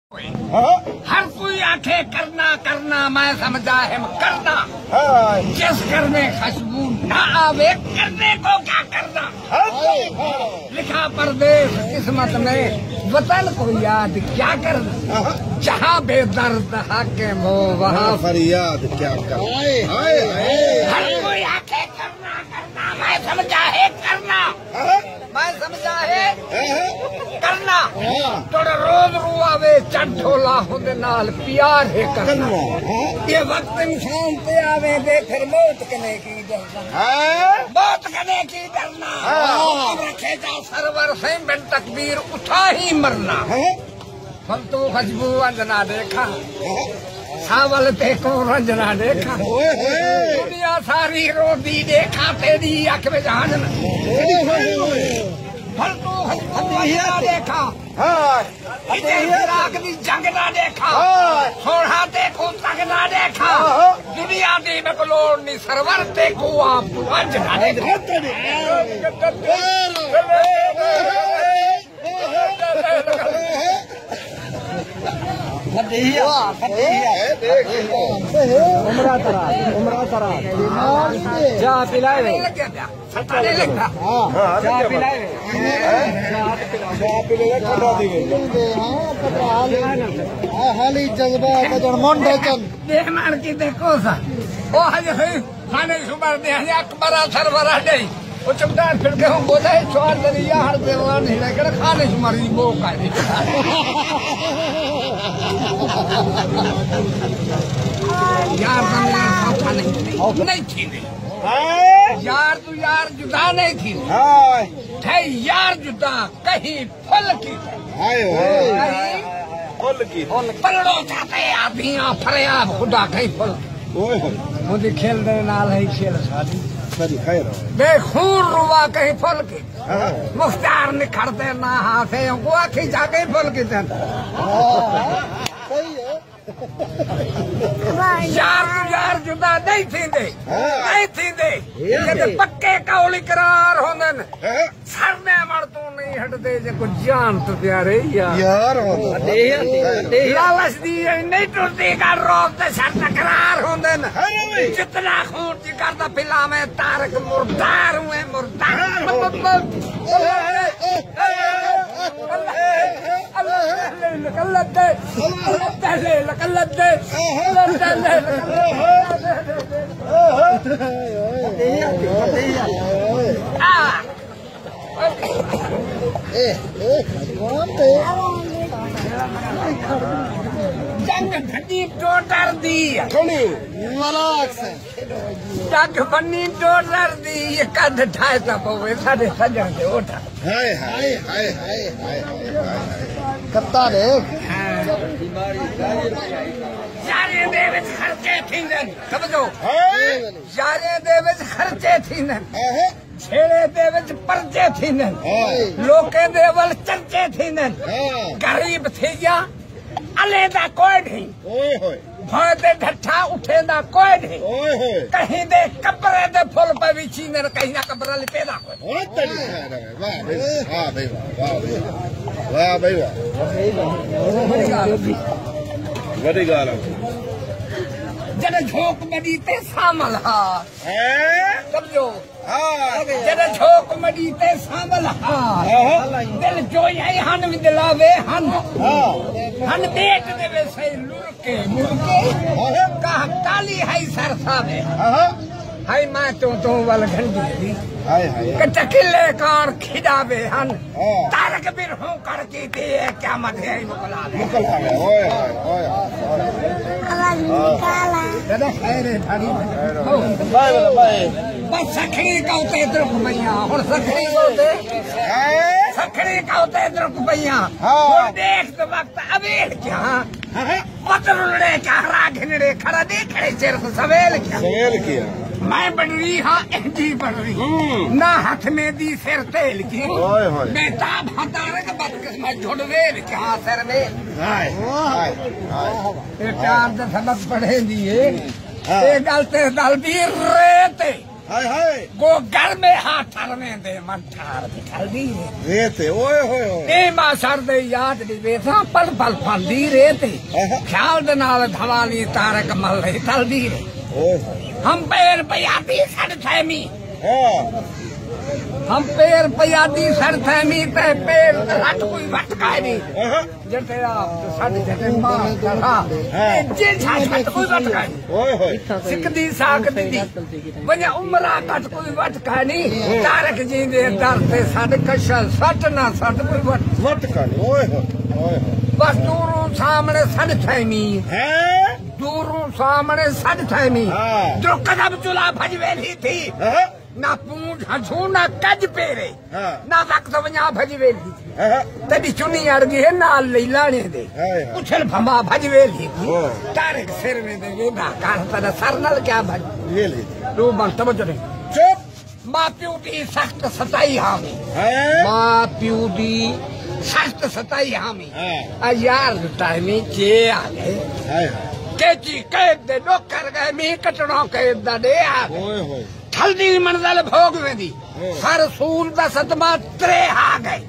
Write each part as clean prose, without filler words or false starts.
हर कोई आखे करना करना, मैं समझा है करना। जिस करने खुशबू न आवे, करने को क्या करना। लिखा परदेश किस्मत में, वतन को याद क्या करना। जहाँ बेदर्द हाकिम हो वहाँ फरियाद क्या करना। हर कोई आखे करना करना, मैं समझा है करना। मैं समझा है करना। थोड़ा रोज रुआवे चढ़ोला होंदे नाल प्यार है करना। ये वक्त इंसान पे आवे दे फिर मौत कने की डरना। मौत कने की डरना। रखे जा सरवर से बिन तकबीर उठा ही मरना। फल तो खुशबू अंजना देखा, सावल ते को रंजना देखा। दुनिया सारी रोदी देखा, तेरी आंख में जहान फल तो खुशबू देखा। इराक दी जंग ना देखा, सोना देखो तक ना देखा। दुनिया दी बकलोड़ नी सरवर देखो आप अंजना देखा। जा पिलाए हाली जज्बा मुंडे देख मान की देखो सा ओ हजे खाने सुबर दे हजे अकबरा सरवरा दे वो चमदार फिर के हम बोले छोड़ दरिया हर देवान नहीं लेकर खाने सुमरी वो का यार खाना नहीं थी यार तू यार जुदा नहीं थी थे यार जुदा कहीं फल की फुल की पलड़ो जाते आधियां फरिया खुदा कहीं फल मुझे खेल दे नाल है खेल शादी बेखून रुआ कहीं फल की मुख्तार निखरते ना हाथे को आखी जाके फल की यार जुदा नहीं थींदे पक्के कौली करार होंदन सरने मर तू नहीं हटदे जे कुछ जान तो प्यारे यार लालच दी नहीं टुटदी का रोज ते शर्त करार होंदन जितना खून जी करदा फिल्म में तारक मुर्दार हुए मुर्दार जंग भनी टोटर दी जंग भनी टोटर दी ये कद ठाए था पवे साढ़े सजन के ओठा कत्ता देख यारे दे विच खर्चे थींदन समझो यारे दे विच खर्चे थींदन छेड़े दे विच परचे थींदन लोके दे वल चर्चे थींदन गरीब थी गया अले दा कोई नहीं भय दे ढठा उठे दा कोई नहीं कहीं दे कब्रे दे फुल पे विछी ने कहीं ना कब्र लिपे दा कोई वडी गाल जने झोंक मडी ते सामल हा समझो जने झोंक मडी ते सामल हा दिल जो यही हन दिलावे हन बेट देवे सही लुरके मुरके कहा काली है सरसावे हाय मां तो वल घंडी कटकिले कार खिदावे हन तारक बिर हूं करके दे क्या मत है मुकलावे दादा खैर थाड़ी बाय बस सखड़ी काउते द्रुक मैया और सखड़ी काउते द्रुक मैया और देख तो वक्त अबेल क्या पतरुड़े क्या राघिनड़े खड़ा देखड़े सिर सवेल किया मैं बन रही हाँ एंजी बन रही ना हाथ में दी सिर तेल की बेटा भतारक बदकिस्मत झुड़वेल क्या सिर में प्यार से सबक पढ़े दिए गलते दल भी रेते हाय हाय गो घर में हाथ में दे मन ठार बिठाली रेते ओए होए ए मां सर दे याद दी वेसा पल पल फंदी रेते ख्याल दे नाल धवाली तारक मल रही तलदी रे ओए हम पैर पयाती सड़ थैमी हां हम पैर पयाती सड़ थैमी ते पैर हट कोई वटका नहीं जटे आप सड़ जटे मां चढ़ा जे छाट कोई वटका नहीं ओए होए सिकदी साख दी वने उमरा कट कोई वटका नहीं तारक जी दे दर ते सड़ कशल सट ना सट कोई वटका नहीं ओए होए बस दूरों सामने सड़ थैमी हैं दूरों सामने सड़ थैमी जो कदम चुला भजवेली थी ना पूंछ हंसू ना कज पेरे ना वक्त वञा भजवेली थी तॾहिं चुनी अड़गी है ना लाने दे उछल भमा भजवेली थी तारक सिर में दे वेदा कार तन सर नल क्या भज तू मन तवज्जो दे चुप मां प्यू दी सख्त सताई हामी मां प्यू दी सख्त सताई हामी यार टाइमी चे आ गए केची कैद दे डोकर गए मी कटणो कैद दा दे आ गए हल्दी मंजिल भोग वेंदी सर सूल दा सतमा त्रे आ गए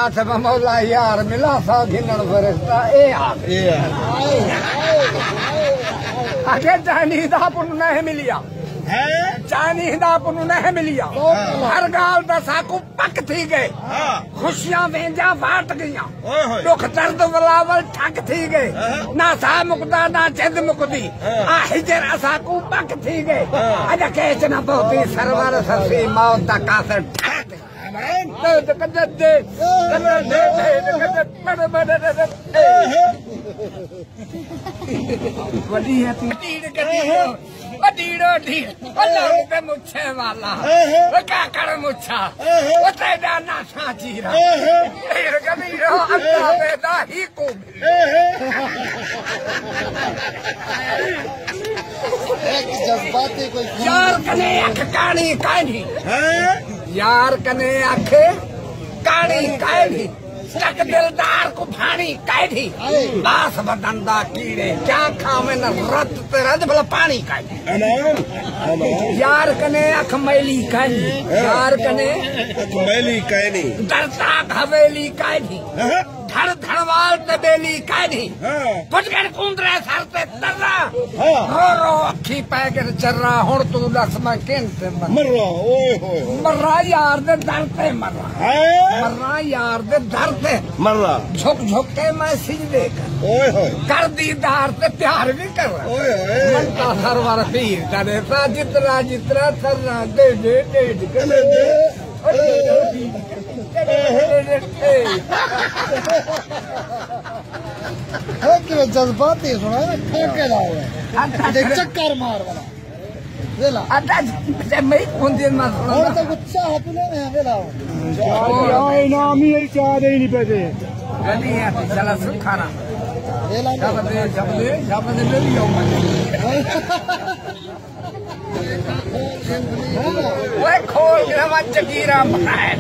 आठ मौला यार मिला सा घिनण फरिश्ता ए आ गए आगे जानी दा पुन नहीं मिलिया जानी दा पुन नहीं मिलिया हर गाल दा साकू पक थी गए खुशियां वेंजा वाट गईया दुख दर्द वलावल ठक थी गए ना सा मुकदा ना चंद मुकदी आ हिजर असाकू पक थी गए अज केच न पहुती सरवर सरसी मौत दा कासर ठक दे कजत दे वडी है तीड़ ढीड़ो ढीड़ अल्लाह पे मुच्छे वाला वो क्या कर मुच्छा वो तेरा नाशा चीरा ढीड़ गमीरो अल्लाह पैदा ही को जज्बाती कोई यार कने अख कानी कानी यार कने अख कानी कानी तक दिलदार को भानी कैदी बास बदंदा कीड़े क्या खावे न रत ते रज भला पानी कैदी यार कने अख मैली कैदी यार कने अख मैली कैनी डरता हवेली कैदी धड़ धड़वाल तबेली कैदी पुटगड़ कुंदरा सर ते तर्रा रो अखी पैकर चर्रा हुण तू दस मैं किंते मर्रा ओए होए मर्रा यार दे दर ते मर्रा मर्रा यार दे दर ते मर्रा झुक झुक के मैं सिजदे कर ओए होए कर दीदार ते प्यार भी कर ओए होए मनता सरवर पीर करे ता जितना जितना थर्रा दे दे दे कि जज्बाती सुना ठोके लाओ चक्कर मार वाला वेला अदा जब मैं कौन दिन में और तो गुस्सा हाथ ले में वेला चाय इनाम ही चाय दे नहीं पैसे गली है चला सुखाना वेला जब दे लियो वो खोल के मत जगीरा बनाए